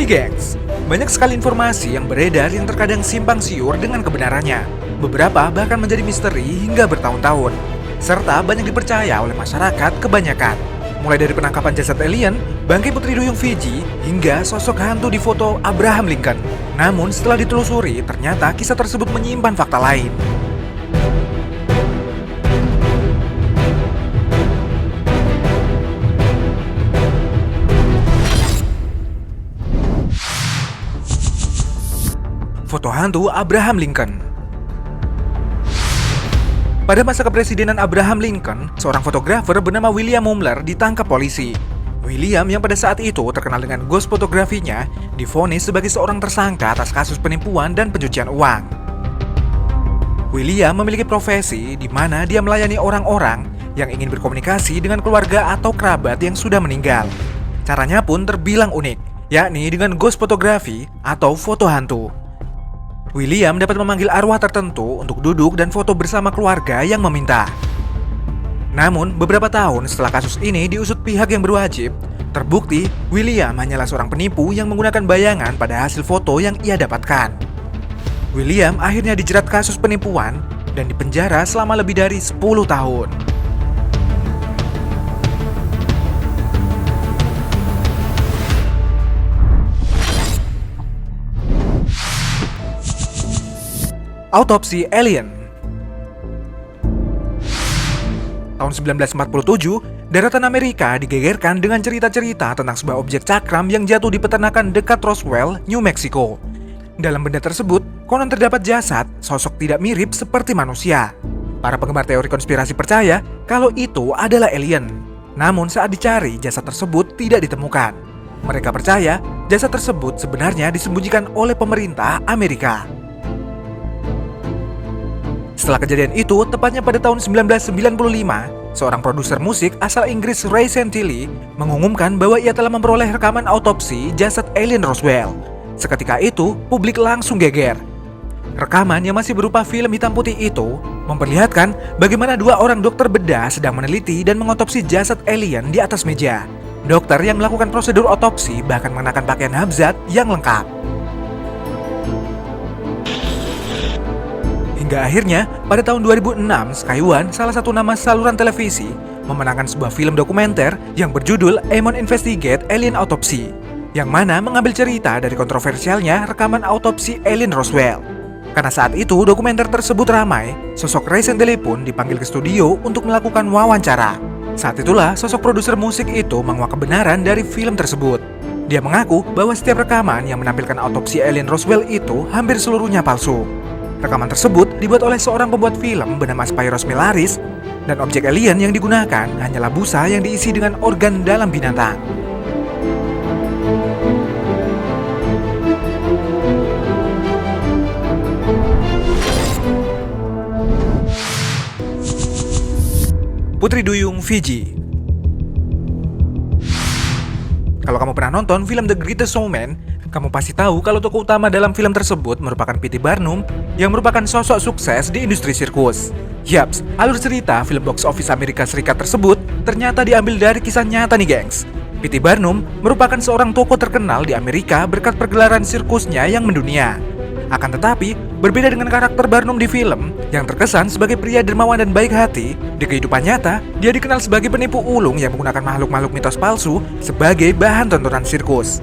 Hai gengs, banyak sekali informasi yang beredar yang terkadang simpang siur dengan kebenarannya. Beberapa bahkan menjadi misteri hingga bertahun-tahun. Serta banyak dipercaya oleh masyarakat kebanyakan. Mulai dari penangkapan jasad alien, bangkai putri duyung Fiji, hingga sosok hantu di foto Abraham Lincoln. Namun setelah ditelusuri, ternyata kisah tersebut menyimpan fakta lain. Foto hantu Abraham Lincoln. Pada masa kepresidenan Abraham Lincoln, seorang fotografer bernama William Mumler ditangkap polisi. William yang pada saat itu terkenal dengan ghost fotografinya, divonis sebagai seorang tersangka atas kasus penipuan dan pencucian uang. William memiliki profesi di mana dia melayani orang-orang yang ingin berkomunikasi dengan keluarga atau kerabat yang sudah meninggal. Caranya pun terbilang unik, yakni dengan ghost fotografi atau foto hantu. William dapat memanggil arwah tertentu untuk duduk dan foto bersama keluarga yang meminta. Namun, beberapa tahun setelah kasus ini diusut pihak yang berwajib, terbukti William hanyalah seorang penipu yang menggunakan bayangan pada hasil foto yang ia dapatkan. William akhirnya dijerat kasus penipuan dan dipenjara selama lebih dari 10 tahun. Autopsi alien. Tahun 1947, daratan Amerika digegerkan dengan cerita-cerita tentang sebuah objek cakram yang jatuh di peternakan dekat Roswell, New Mexico. Dalam benda tersebut, konon terdapat jasad, sosok tidak mirip seperti manusia. Para penggemar teori konspirasi percaya kalau itu adalah alien. Namun saat dicari, jasad tersebut tidak ditemukan. Mereka percaya jasad tersebut sebenarnya disembunyikan oleh pemerintah Amerika. Setelah kejadian itu, tepatnya pada tahun 1995, seorang produser musik asal Inggris Ray Santilli mengumumkan bahwa ia telah memperoleh rekaman autopsi jasad alien Roswell. Seketika itu, publik langsung geger. Rekaman yang masih berupa film hitam putih itu memperlihatkan bagaimana dua orang dokter bedah sedang meneliti dan mengotopsi jasad alien di atas meja. Dokter yang melakukan prosedur otopsi bahkan mengenakan pakaian habzat yang lengkap. Hingga akhirnya, pada tahun 2006, Sky One, salah satu nama saluran televisi, memenangkan sebuah film dokumenter yang berjudul Amon Investigate Alien Autopsy, yang mana mengambil cerita dari kontroversialnya rekaman autopsi alien Roswell. Karena saat itu dokumenter tersebut ramai, sosok Ray Santilli pun dipanggil ke studio untuk melakukan wawancara. Saat itulah sosok produser musik itu menguak kebenaran dari film tersebut. Dia mengaku bahwa setiap rekaman yang menampilkan autopsi alien Roswell itu hampir seluruhnya palsu. Rekaman tersebut dibuat oleh seorang pembuat film bernama Spyros Melaris, dan objek alien yang digunakan hanyalah busa yang diisi dengan organ dalam binatang. Putri Duyung Fiji. Kalau kamu pernah nonton film The Greatest Showman, kamu pasti tahu kalau tokoh utama dalam film tersebut merupakan P.T. Barnum yang merupakan sosok sukses di industri sirkus. Yaps, alur cerita film box office Amerika Serikat tersebut ternyata diambil dari kisah nyata nih gengs. P.T. Barnum merupakan seorang tokoh terkenal di Amerika berkat pergelaran sirkusnya yang mendunia. Akan tetapi, berbeda dengan karakter Barnum di film yang terkesan sebagai pria dermawan dan baik hati, di kehidupan nyata, dia dikenal sebagai penipu ulung yang menggunakan makhluk-makhluk mitos palsu sebagai bahan tontonan sirkus.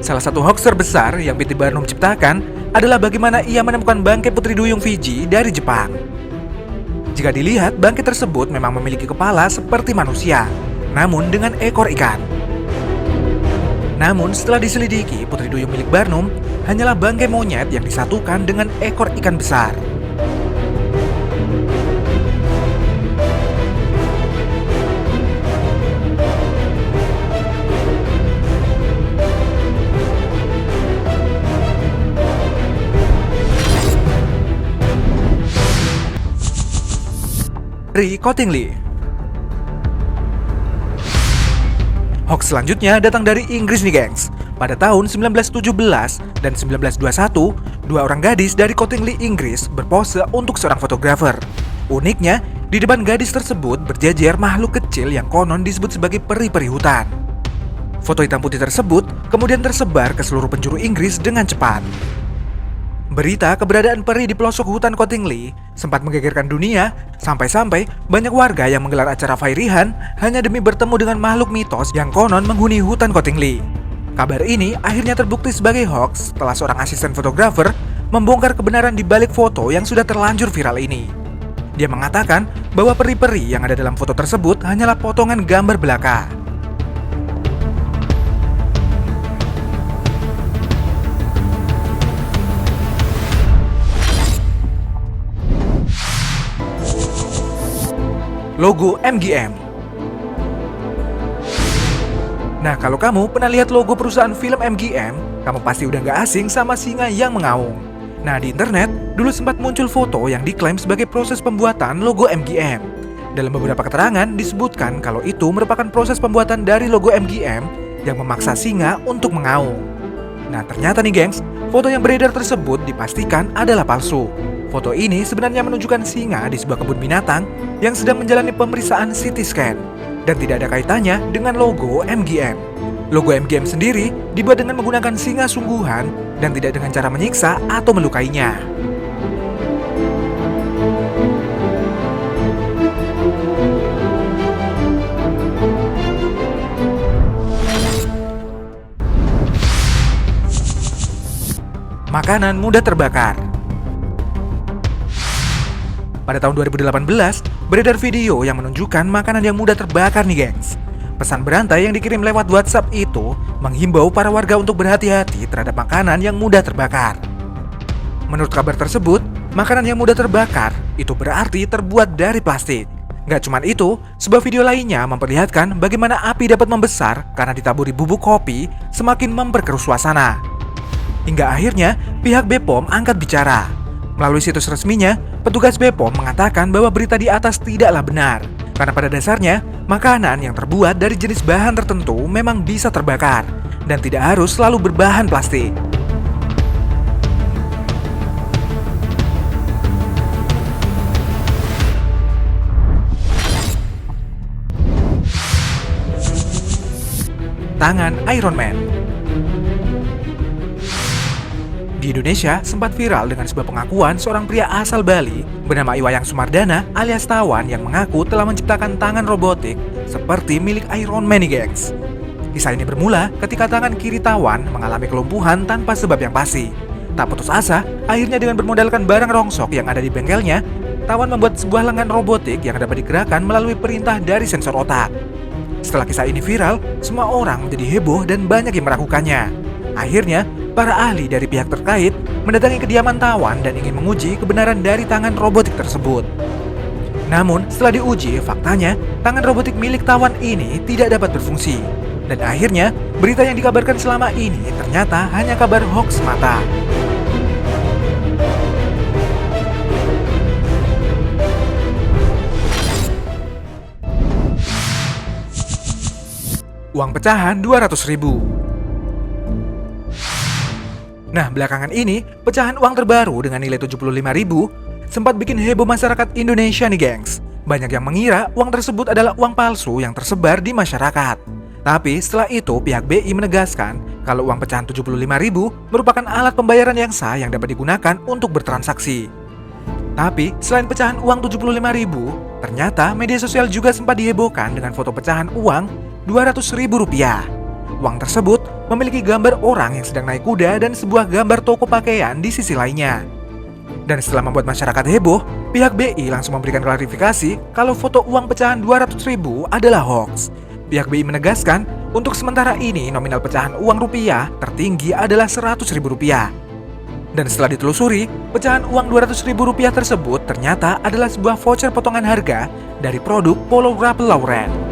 Salah satu hoax terbesar yang P.T. Barnum ciptakan adalah bagaimana ia menemukan bangkai putri duyung Fiji dari Jepang. Jika dilihat, bangkai tersebut memang memiliki kepala seperti manusia, namun dengan ekor ikan. Namun setelah diselidiki, putri duyung milik Barnum hanyalah bangkai monyet yang disatukan dengan ekor ikan besar. Ray Cottingley. Hoax selanjutnya datang dari Inggris nih gengs. Pada tahun 1917 dan 1921, dua orang gadis dari Cottingley, Inggris berpose untuk seorang fotografer. Uniknya, di depan gadis tersebut berjejer makhluk kecil yang konon disebut sebagai peri-peri hutan. Foto hitam putih tersebut kemudian tersebar ke seluruh penjuru Inggris dengan cepat. Berita keberadaan peri di pelosok hutan Cottingley sempat menggegerkan dunia, sampai-sampai banyak warga yang menggelar acara fairihan hanya demi bertemu dengan makhluk mitos yang konon menghuni hutan Cottingley. Kabar ini akhirnya terbukti sebagai hoax setelah seorang asisten fotografer membongkar kebenaran di balik foto yang sudah terlanjur viral ini. Dia mengatakan bahwa peri-peri yang ada dalam foto tersebut hanyalah potongan gambar belaka. Logo MGM. Nah, kalau kamu pernah lihat logo perusahaan film MGM, kamu pasti udah gak asing sama singa yang mengaum. Nah, di internet dulu sempat muncul foto yang diklaim sebagai proses pembuatan logo MGM. Dalam beberapa keterangan disebutkan kalau itu merupakan proses pembuatan dari logo MGM yang memaksa singa untuk mengaum. Nah, ternyata nih gengs, foto yang beredar tersebut dipastikan adalah palsu. Foto ini sebenarnya menunjukkan singa di sebuah kebun binatang yang sedang menjalani pemeriksaan CT scan dan tidak ada kaitannya dengan logo MGM. Logo MGM sendiri dibuat dengan menggunakan singa sungguhan dan tidak dengan cara menyiksa atau melukainya. Makanan mudah terbakar. Pada tahun 2018, beredar video yang menunjukkan makanan yang mudah terbakar nih gengs. Pesan berantai yang dikirim lewat WhatsApp itu menghimbau para warga untuk berhati-hati terhadap makanan yang mudah terbakar. Menurut kabar tersebut, makanan yang mudah terbakar itu berarti terbuat dari plastik. Gak cuma itu, sebuah video lainnya memperlihatkan bagaimana api dapat membesar karena ditaburi bubuk kopi semakin memperkeruh suasana. Hingga akhirnya pihak BPOM angkat bicara. Melalui situs resminya, petugas BPOM mengatakan bahwa berita di atas tidaklah benar. Karena pada dasarnya, makanan yang terbuat dari jenis bahan tertentu memang bisa terbakar dan tidak harus selalu berbahan plastik. Tangan Iron Man. Di Indonesia sempat viral dengan sebuah pengakuan seorang pria asal Bali bernama Iwayang Sumardana alias Tawan yang mengaku telah menciptakan tangan robotik seperti milik Iron Man nih gengs. Kisah ini bermula ketika tangan kiri Tawan mengalami kelumpuhan tanpa sebab yang pasti. Tak putus asa, akhirnya dengan bermodalkan barang rongsok yang ada di bengkelnya, Tawan membuat sebuah lengan robotik yang dapat digerakkan melalui perintah dari sensor otak. Setelah kisah ini viral, semua orang menjadi heboh dan banyak yang meragukannya. Akhirnya, para ahli dari pihak terkait mendatangi kediaman Tawan dan ingin menguji kebenaran dari tangan robotik tersebut. Namun, setelah diuji, faktanya tangan robotik milik Tawan ini tidak dapat berfungsi. Dan akhirnya, berita yang dikabarkan selama ini ternyata hanya kabar hoax semata. Uang pecahan 200.000. Nah, belakangan ini, pecahan uang terbaru dengan nilai 75.000 sempat bikin heboh masyarakat Indonesia nih gengs. Banyak yang mengira uang tersebut adalah uang palsu yang tersebar di masyarakat. Tapi setelah itu pihak BI menegaskan kalau uang pecahan 75.000 merupakan alat pembayaran yang sah yang dapat digunakan untuk bertransaksi. Tapi selain pecahan uang 75.000, ternyata media sosial juga sempat dihebohkan dengan foto pecahan uang Rp200.000. Uang tersebut memiliki gambar orang yang sedang naik kuda dan sebuah gambar toko pakaian di sisi lainnya. Dan setelah membuat masyarakat heboh, pihak BI langsung memberikan klarifikasi kalau foto uang pecahan 200.000 adalah hoax. Pihak BI menegaskan, untuk sementara ini nominal pecahan uang rupiah tertinggi adalah Rp100.000. Dan setelah ditelusuri, pecahan uang Rp200.000 tersebut ternyata adalah sebuah voucher potongan harga dari produk Polo Ralph Lauren.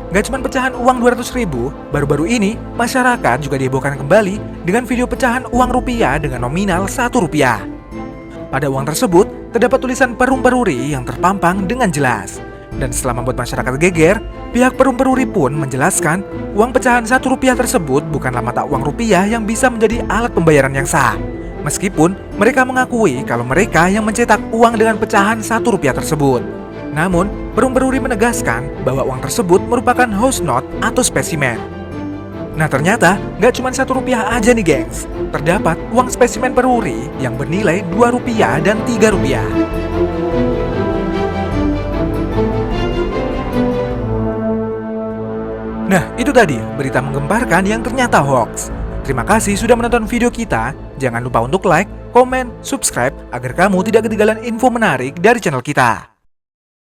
Gak cuma pecahan uang 200.000, baru-baru ini masyarakat juga dihebohkan kembali dengan video pecahan uang rupiah dengan nominal Rp1. Pada uang tersebut terdapat tulisan Perum Peruri yang terpampang dengan jelas. Dan setelah membuat masyarakat geger, pihak Perum Peruri pun menjelaskan uang pecahan Rp1 tersebut bukanlah mata uang rupiah yang bisa menjadi alat pembayaran yang sah. Meskipun mereka mengakui kalau mereka yang mencetak uang dengan pecahan Rp1 tersebut. Namun, Perum Peruri menegaskan bahwa uang tersebut merupakan house note atau spesimen. Nah ternyata nggak cuma Rp1 aja nih gengs. Terdapat uang spesimen Peruri yang bernilai Rp2 dan Rp3. Nah itu tadi berita menggemparkan yang ternyata hoax. Terima kasih sudah menonton video kita. Jangan lupa untuk like, komen, subscribe agar kamu tidak ketinggalan info menarik dari channel kita.